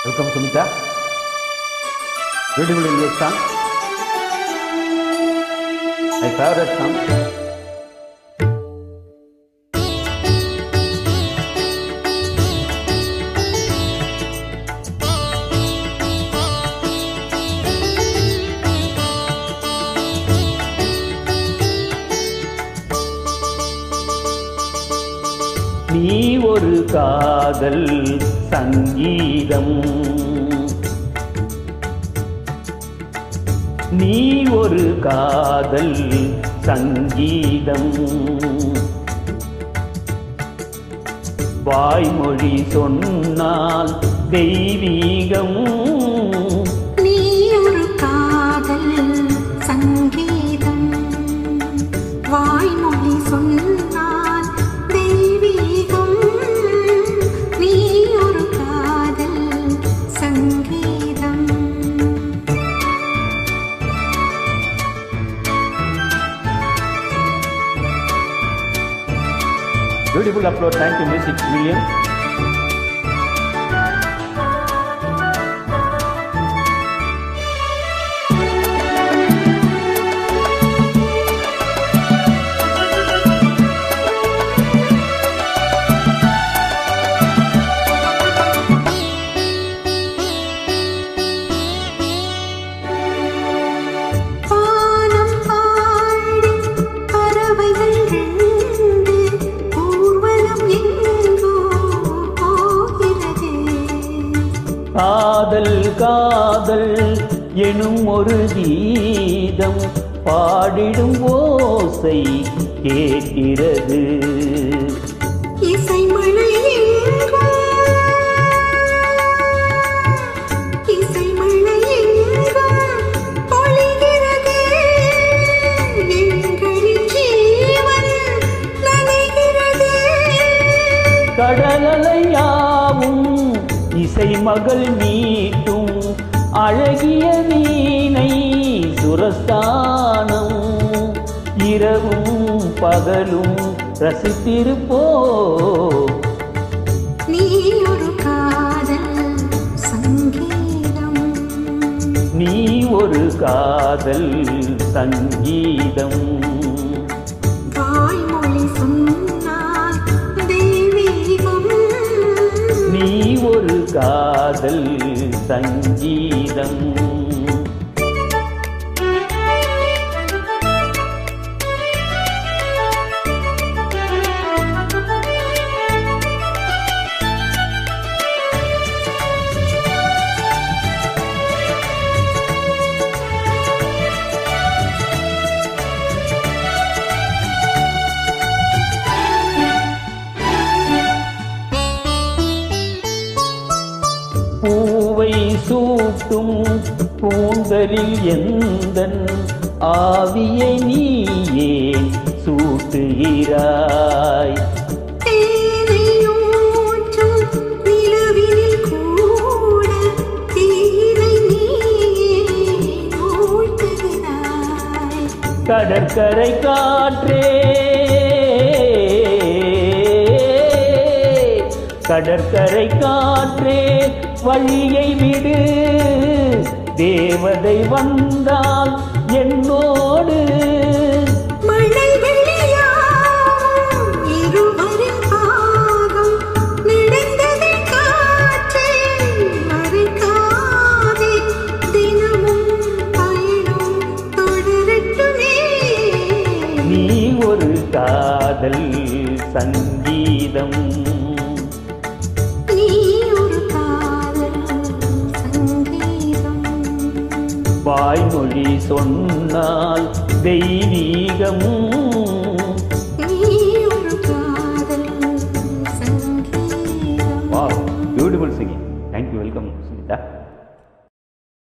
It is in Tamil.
Welcome Sumita. Beautiful English song. My favorite song. நீ ஒரு காதல் சங்கீதம், நீ ஒரு காதல் சங்கீதம், வாய்மொழி சொன்னால் தெய்வீகம். நீ ஒரு காதல் சங்கீதம், வாய்மொழி சொன்னால் தெய்வீகம். நீ ஒரு காதல் சங்கீதம். Beautiful upload. Thank you, Miss William. காதல் காதல் எனும் ஒரு கீதம் பாடிடும் ஓசை கேட்கிறது. இசை மழை இசை மழை பொழிகிறது, எங்களின் ஜீவன் நனைகிறது. கடலையாவும் இசை மகள் மீட்டும் அழகிய வீணை சுரஸ்தானம், இரவும் பகலும் ரசித்திருப்போ. நீ ஒரு காதல் சங்கீதம், நீ ஒரு காதல் சங்கீதம், வாய்மொழி சொன்னால் தெய்வீகம். நீ ஒரு காதல் சங்கீதம். பூவை சூட்டும் பூந்தலில் எந்தன் ஆவியை நீயே சூட்டுகிறாய். கடற்கரை காற்றே, கடற்கரை காற்றே வழியை விடு, தேவதை வந்தால் என்னோடு. மழை வெளியாகும் இருவரின் பாகம் நடந்ததை காற்றே மறைக்காதே, தினமும் பயணம் தொடரட்டுமே. நீ ஒரு காதல் சங்கீதம், வாய்மொழி சொன்னால் தெய்வீகம்.